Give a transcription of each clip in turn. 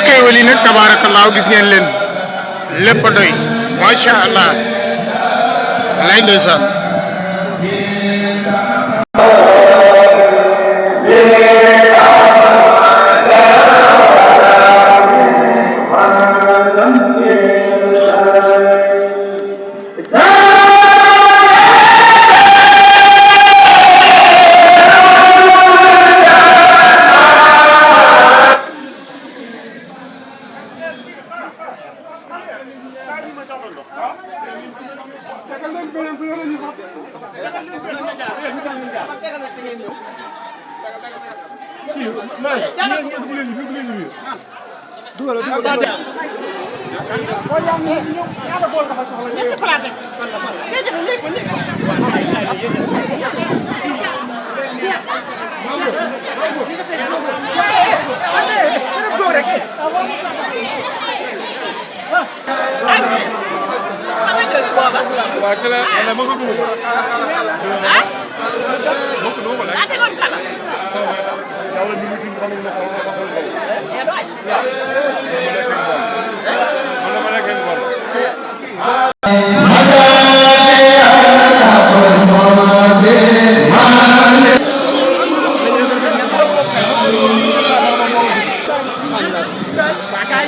xéewal yi nag tabaarakallaahu gis ngeen leen lépp a doy macha allah lay ndeysaan.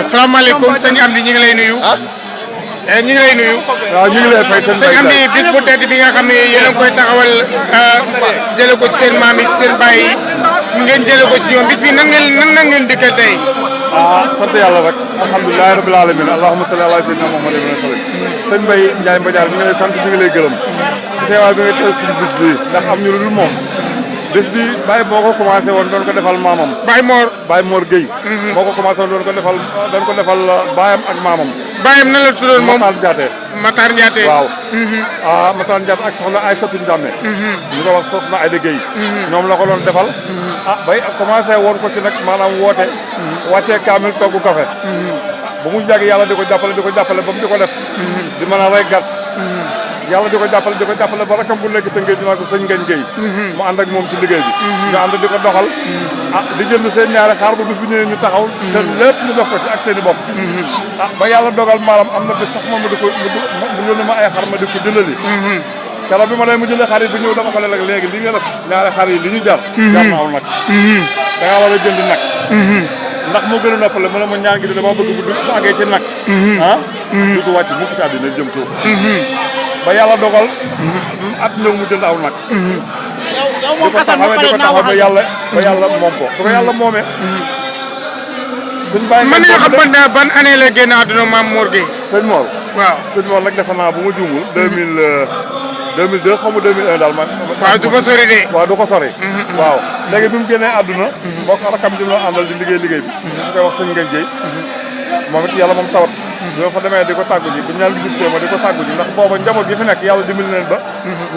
asalaamaaleykum sëñ Amdi ñu ngi lay nuyu. ñu ngi lay nuyu. waaw ñu ngi lay fay sëñ Amdi bis bu tedd bi nga xam ne yéen a ngi koy taxawal jëlee ko ci seen maam yi seen baay yi ngeen jëlee ko ci ñoom bis bi nan ngeen dikkee tey. sant yàlla rek alhamdulilah rabbil alamin allahumma salli ala sayyidina Muhammad wa sallam. sëñ Mbaye Ndiaye Mbadiar ñu ngi lay sant ñu ngi lay gërëm. teewaay bi nga teew suñu bis bi ndax am ñu lu dul moom. bés bi Baye moo ko commencé woon doon ko defal maamam. Baye Mor Gueye. moo ko commencé woon doon ko defal baayam ak maamam. baayam nan la tuddoon moom Matar Ndiaté. waaw. Matar Ndiaté ak soxna Aïssatou Ndiamé. ñu ko wax soxna Aïda Gueye. ñoom la ko doon defal. bay commencé woon ko ci nag maanaam woote. wàccee kaamil togg café. ba mu jàgg yàlla di ko jàppale ba mu di ko def. di mën a rey gàtt. yàlla di ko jàppale ba rakam bu nekk tënkee dinaa ko sëñ Ngañ Gueye mu ànd ak moom ci liggéey bi ñu ànd di ko doxal di jënd seen ñaari xaar ba bis bu ñëwee ñu taxaw seen lépp ñu dox ko ci ak seen i bopp ba yàlla dogal maalam am na bis sax moom mu yónni ma ay xar ma di ko jëndali keroog bi ma lay mu jëlee xar yi bi ñëw dama ko leen léegi li nga def ñaari xar yi li ñu jar na aw nag da ngaa war a jënd nag ndax moo gën a noppale mu ne ma ñaan gi di dama bëgg bu àggee ci nag dutu wàcc mukk ci àddina jëm suuf ba yàlla dogal at ñëw mu jënd aw nag di ko taxawee ba yàlla moom ko du ko yàlla moomee suñ bàyyi mën nañu xam ban année la génn àdduna Maam Mor Gueye sëñ Mor waaw sëñ Mor nag defe naa bu ma juumul 2002 xaw ma 2001 daal man waaw du ko sori de waaw du ko sori waaw léegi bi mu génnee àdduna boo ko rakam ji la àndal di liggéey bi ñu koy wax sëñ Ngañ Gueye moom it yàlla moom tawat bi ma fa demee di ko tàggu ji bu ñaan gi jub see ma di ko tàggu ji ndax booba njaboot gi fi nekk yàlla dimbali leen ba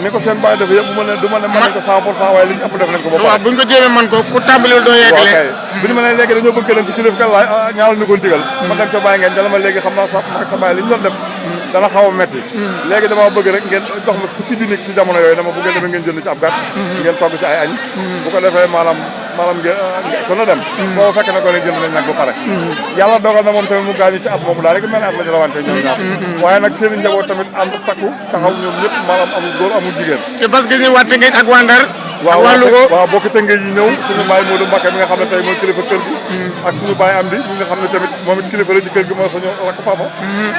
ni ko seen bàyyi dafa yëpp du ma ne mën nañ ko 100% waaye li ci ëpp def nañ ko ba waaw buñ ko jéemee man ko ku tàmbaliwul doo yeggale bi ñu ma ne léegi dañoo bëgg leen ci kilifa kan laay ñaanal ñu ko digal ma dem ca bàyyi ngeen dala ma léegi xam naa sa ak sa bàyyi li ñu doon def dana xaw a metti léegi dama bëgg rek ngeen jox ma fukki junni ci jamono yooyu dama bu ngeen demee ngeen jënd ci ab gàtt ngeen togg ci ay añ bu ko defee maanaam kon na dem boobu fekk na ko ne jënd nañ nag ba pare yàlla dogal na moom tamit mu gaañu ci at moomu daal rek mel ne at la ñu rawante ñoom ñaar waaye nag seen i njaboot tamit ànd takku taxaw ñoom ñëpp maanaam amul góor amul jigéen te parce que ñu waa Tëngéej ak waa Ndar waa Louga waaw bokki Tëngéej yi ñëw suñu baay Modou Mbacké mi nga xam ne tey mooy kilifa kër gi ak suñu baay am di mi nga xam ne tamit moom it kilifa la ci kër gi mooy suñu rakk papa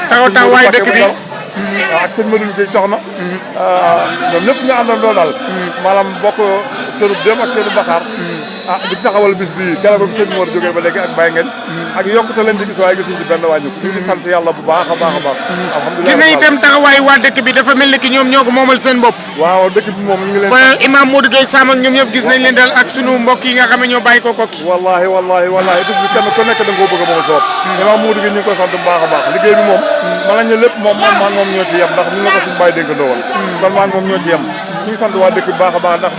taxaw waay dëkk bi waaw ak sëñ Madoune Gueye cox na ñoom ñëpp ñu àndandoo daal maanaam bokk seenu dem ak seenu baxaar di saxawal bis bi keroog bi sëñ Mor jógee ba léegi ak Baye Ngeen ak yokkute leen ci gis waaye gisuñ ci benn wàññi ñu ngi sant yàlla bu baax a baax a baax alhamdulilah gis nañ itam taxawaay waa dëkk bi dafa mel ni ki ñoom ñoo ko moomal seen bopp waaw dëkk bi moom ñu ngi leen ba Imam Modou Gueye Sam ak ñoom ñëpp gis nañ leen daal ak sunu mbokk yi nga xam ne ñoo bàyyi ko kokki wallahi bis bi kenn ku nekk da nga koo bëgg a moom soot Imam Modou Gueye ñu ngi ko sant bu baax a baax liggéey bi moom mën nañ ne lépp moom maan moom ñoo ci yem ndax ñu la ko suñu bàyyi dénk ndoowal kon maan moom ñoo ci yem ñu ngi sant waa dëkk bi baax a baax ndax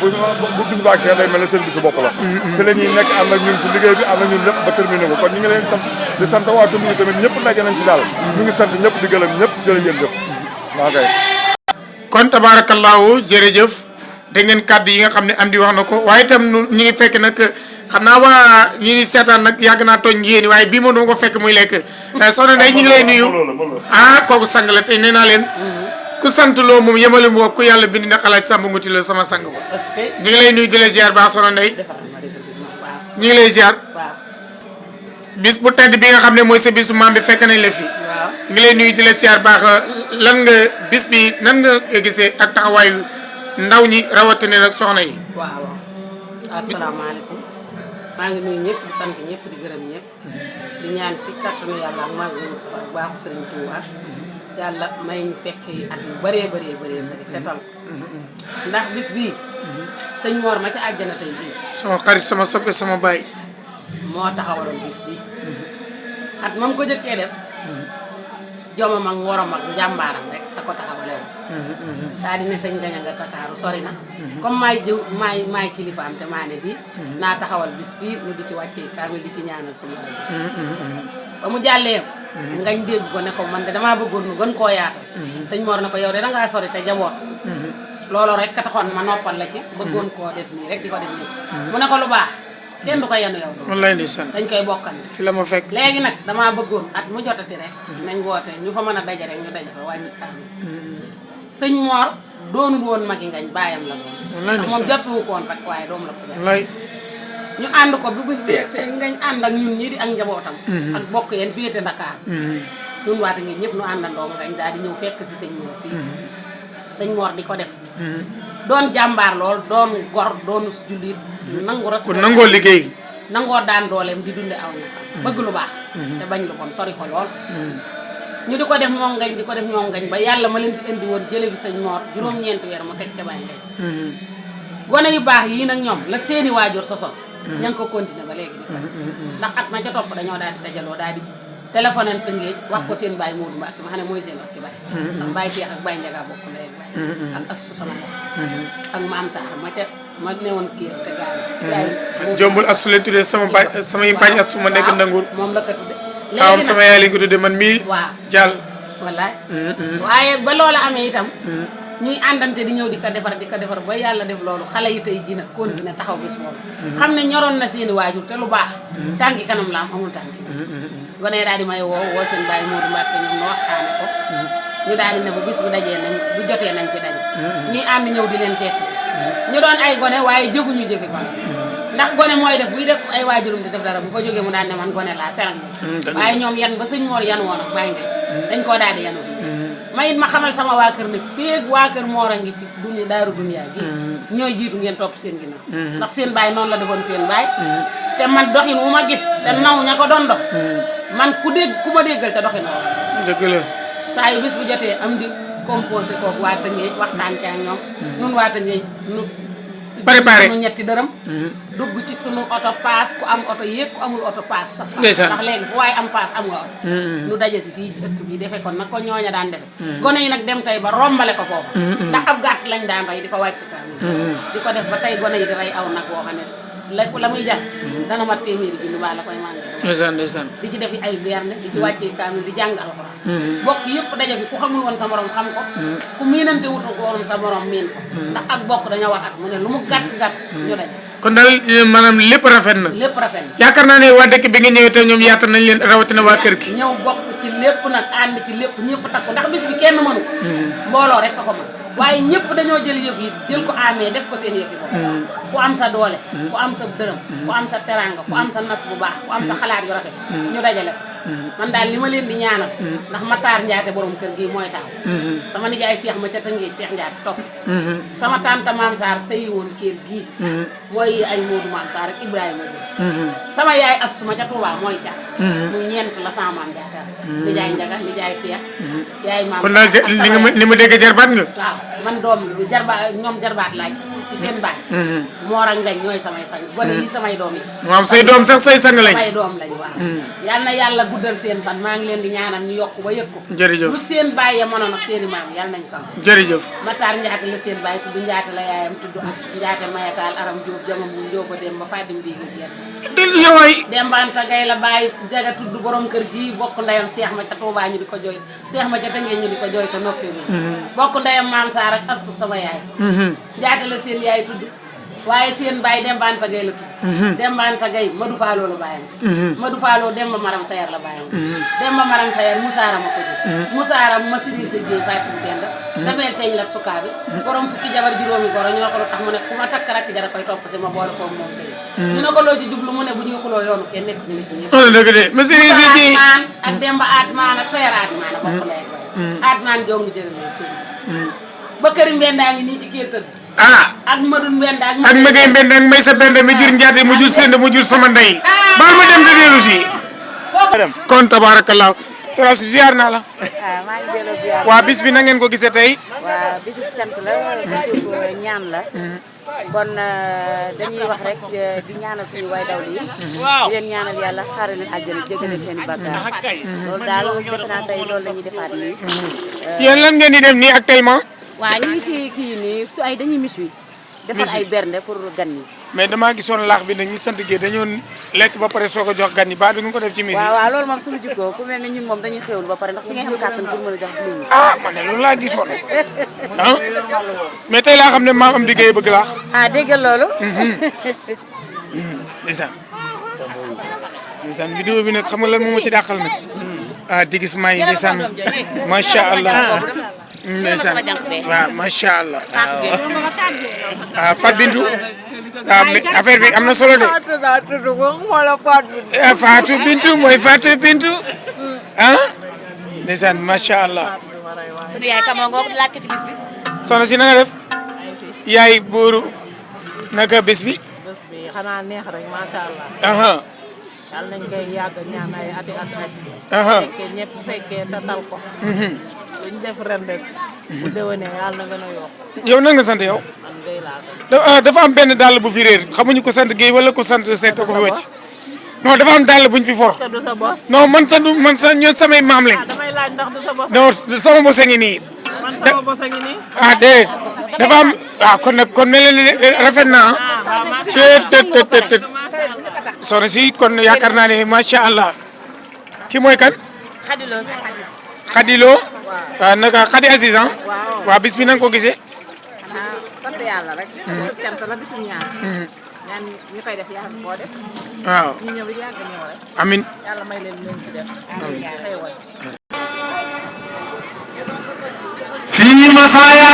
bu bis ba ak seen day mel ne seen bisu bopp la fi la ñuy nekk ànd ak ñun ci liggéey bi ànd ak ñun lépp ba terminé ko kon ñu ngi leen sant di sant waa Tëngéej tamit ñëpp daje nañ fi daal ñu ngi sant ñëpp di gërëm ñëpp jërëjëf waaw kay kon tabaarakallaahu jërëjëf dégg ngeen kàddu yi nga xam ne Amdi wax na ko waaye itam ñu ngi fekk nag xam naa waa ñi ni seetaan nag yàgg naa tooñ yéen waaye bii moom dama ko fekk muy lekk soxna Ndeye ñu ngi lay nuyu kooku sang la tey nee naa leen ku sant loo moom yemale moo ku yàlla bind na xalaat sàmb nguti la sama sang ba ñu ngi lay nuyu di la ziar baax soxna Ndeye ñu ngi lay ziar bis bu tedd bi nga xam ne mooy sa bisu maam bi fekk nañ la fi ñu ngi lay nuyu di la ziar baax lan nga bis bi nan nga gisee ak taxawaayu ndaw ñi rawatina nag soxna yi. waaw asalaamaaleykum maa ngi nuyu ñëpp di sant ñëpp di gërëm ñëpp di ñaan ci kattanu yàlla ak maa ngi Mustafa bu baaxu Sëriñ Tuuba yàlla may ñu fekk at yu bëree bëri tetal ko ndax bis bii sëñ Mor ma ca àjjana tey bii sama xarit sama soppe sama baay moo taxawaloon bis bi at moom ko jëkkee def jomam ak ngorom ak njàmbaaram rek da ko taxawalee daa di ne sëñ Gaña nga Takaaru sori na comme maay kilifaam te maa ne fii naa taxawal bis bii nu di ci wàccee kaamil di ci ñaanal suñu ba mu jàllee ngañ dégg ko ne ko man de damaa bëggoon nu gën koo yaatal sëñ Mor ne ko yow de dangaa sori te jaboot loolu rek ka taxoon ma noppal la ci bëggoon koo def nii rek di ko def nii mu ne ko lu baax kenn du ko yenu yow doon wallaay ndeysaan dañ koy bokkante fi la ma fekk léegi nag damaa bëggoon at mu jotati rek nañ woote ñu fa mën a daje rek ñu daje fa wàññi kaamil sëñ Mor doonul woon magi ngañ baayam la doon ndax moom jàppewu ko woon rek waaye doom la ko def wallaay ñu ànd ko bi bis bi sëñ ngañ ànd ak ñun ñii di ak njabootam ak bokk yeen féete Dakar ñun waate ngi ñëpp ñu àndandoo ngañ daal di ñëw fekk si sëñ Mor fii sëñ Mor di ko def doon jàmbaar lool doon gor doonu jullit nangu ras kon nangoo liggéey nangoo daan dooleem di dunde aw ñaxam bëgg lu baax te bañ lu bon sori ko lool ñu di ko def moom ngañ di ko def ñoom ngañ ba yàlla ma leen fi indi woon jële fi sëñ Mor juróom-ñeenti weer mu teg ca bàyyi ngañ gone yu baax yii nag ñoom la seeni waajur sosoon ña ngi ko continuer ba léegi di ko ndax at ma ca topp dañoo daal di dajaloo daal di téléphoné Tëngéej wax ko seen baay Moodu Mbacke ma xam ne mooy seen rakki baay ndax baay Seex ak baay Njaga bokk ndey ak baay ak Astu sama yaay ak maam Saar ma newoon kii te gaay jombul ak su leen tuddee sama baay sama yimpaañ ak su ma nekk ndangur moom la ko tudde léegi sama yaay lañ ko tuddee man mii waaw jàll wallaay waaye ba loola amee itam ñuy àndante di ñëw di ko defar ba yàlla def loolu xale yi tey jii nag continuer taxaw bis boobu xam ne ñoroon na seeni waajur te lu baax tànki kanam la am amul tànki gone daal di may woo seen baay Moodu Mbacke ñoom na waxtaane ko ñu daal di ne bu bis bu dajee nañ bu jotee nañ fi daje ñuy ànd ñëw di leen fekk si ñu doon ay gone waaye jëfuñu jëfi gone ndax gone mooy def buy def ay waajurum di def dara bu fa jógee mu daan ne man gone laa serang waaye ñoom yan ba sëñ Mor yan woon ak bàyyi nga dañ koo daal di yanu bi ma it ma xamal sama waa kër ne féeg waa kër Mor a ngi ci duni daaru duniyaa gi ñooy jiitu ngeen topp seen ginnaaw ndax seen baay noonu la defoon seen baay te man doxin wu ma gis te naw ña ko doon dox man ku ma déggal ca doxin woo dëgg la saa yu bis bu jotee am di composé kooku waa Tëngéej waxtaan ca ak ñoom nun waa Tëngéej nu préparé sunu ñetti dërëm dugg ci sunu oto paas ku am oto yéeg ku amul oto paas sa paas ndeysaan ndax léegi fu waaye am paas am nga oto nu daje si fii ci ëtt bi defe kon nag ko ñooña daan defe gone yi nag dem tey ba rombale ko foofu ndax ab gàtt lañ daan rey di ko wàcc kaamil di ko def ba tey gone yi di rey aw nag woo xam ne la muy jar dana ma téeméeri junni baa la koy manqué ndeysaan di ci def ay berne di ci wàccee kaamil di jàng alxuraan bokk yëpp daje fi ku xamul woon sa morom xam ko ku miinante wutu ko woon sa morom miin ko ndax ak bokk dañoo war at mu ne lu mu gàtt ñu daje kon daal maanaam lépp rafet na lépp rafet na yaakaar naa ne waa dëkk bi nga ñëwee te ñoom yaatal nañ leen rawatina waa kër gi ñëw bokk ci lépp nag ànd ci lépp ñëpp takku ndax bis bi kenn mënu ko mbooloo rek a ko mën waaye ñëpp dañoo jël yëf yi jël ko amee def ko seen yëf yi bopp ku am sa doole ku am sa dërëm ku am sa teranga ku am sa nas bu baax ku am sa xalaat yu rafet ñu dajale ko man daal li ma leen di ñaanal ndax Matar Njaate borom kër gi mooy taaw sama nijaay Seex ma ca Tëngéej Seex Njaate topp sama tante Maam Saar sëyi woon kër gii mooy ay Moodu Maam Saar ak Ibrahima Jóob sama yaay Assu ma ca Tuubaa mooy caat muy ñeent la sama maam Njaate nijaay Njaga nijaay Seex yaay maam kon daal ni ma dégg jarbaat nga waaw man doom lu jarbaat ñoom jarbaat laaj ci seen baay Moor ak Ngañ ñooy samay sang gone yi samay doom yi waaw say doom sax say sang lañ samay doom lañ waaw yal na yàlla guddal seen fan maa ngi leen di ñaanal ñu yokk ba yëg ko jërëjëf lu seen baay ya mënoon ak seen i maam yal nañ ko am jërëjëf Matar Njaate la seen baay tudd Njaate la yaayam tudd ak Njaate mayataal aram Jóob jamam bu Njóoba dem ba Fadim bii nga génn yoway Dembanta Gay la bàyyi jaga tudd borom kër gi bokk ndeyam Seex ma ca Tuubaa ñu di ko jooy Seex ma ca Tëngéej ñu di ko jooy te noppeewul bokk ndeyam Maam Saar ak Assu sama yaay Njaate la seen yaay tudd waaye seen baay Demba Anta Gaye la tudd Demba Anta Gaye Madou Fallo la bàyyam Madou Fallo Demba Maram Sayar la bàyyam Demba Maram Sayar Musaara ma ko jur Musaara ma siri sa géey Fatou Benda dafay teñ la sukaa bi borom fukki jabar juróomi goro ñu ne ko lu tax mu ne ku ma takk rakk jara koy topp si ma boole koog moom tey ñu ne ko loo ci jublu mu ne bu ñuy xuloo yoonu kenn nekk ñu ne ci ñëpp dëgg de ma siri sa géey Atman ak Demba Atman ak Sayar Atman a bokk lay Atman jongi jërëjëf seen ba këri Mbenda ngi nii ci kër tëdd ak Madou Mbenda ak Magay Mbenda ak Maysa Mbenda mi jur Njaate mu jur Send mu jur sama ndey baal ma dem te dellu si kon tabarakallah sala su ziar naa la maa ngi delloo ziar waa bis bi na ngeen ko gisee tey waa bisu sant la bisu ñaan la kon dañuy wax rek di ñaanal suñu way daw yi di leen ñaanal yàlla xaare leen àjjana jégale seen i bàkkaar loolu daal defe naa tey loolu la ñuy defaat nii yéen lan ngeen di def nii actuellement waaw ñu ngi ci kii nii ay dañuy mis wi defal ay bernde pour gan yi mais damaa gisoon laax bi nag ñi sant Guèye dañoo lekk ba pare soog a jox gan yi ba du nga ko def ci mis yi waaw loolu moom suñu jikkoo ku mel ne ñun moom dañuy xéwlu ba pare ndax ci ngay xam kàttan pour mën a jox nit ñi man de loolu laa gisoon mais tey laa xam ne maam am di Guèye bëgg laax déggal loolu ndeysaan vidéo bi nag xam nga lan moo ma ci dàqal nag di gis maa yi ndeysaan macha allah ndeysaan waaw macha allah Fat Bintou affaire bi am na solo de Fatou Bintou mooy Fatou Bintou ndeysaan macha allah sunu yaay kamoo ngoog làkk ci bis bi soxna si na nga def yaay buuru naka bés bi bés bi xanaa neex rek macha allah yàlla nañ koy yàgg ñaan ay ati at rek fekkee ñëpp fekkee te tal ko lu ñu def ren rek bu déwénee yàlla na gën a yokk yow nan nga sant yow man Guèye laa sant dafa am benn dàll bu fi réer xamuñu ko sant Guèye wala ko sant Seck ko fi wëcc non dafa am dàll buñ fi for te du sa bos non man sa ñoo samay maam lañ damay laaj ndax du sa bos non sama bos a ngi nii man sama bos a ngi nii déedéet dafa am kon nag kon mel na rafet na soxna si kon yaakaar naa ne macha allah ki mooy kan Khadilo naka Khady Aziz waaw bis bi na nga ko gisee sant yàlla rek bisu cant la bisu ñaan ñaan ñu koy def yàlla boo def waaw ñu ñëw it yàgg ñëw rek amin yàlla may leen leen ci def xéewal fii Masaya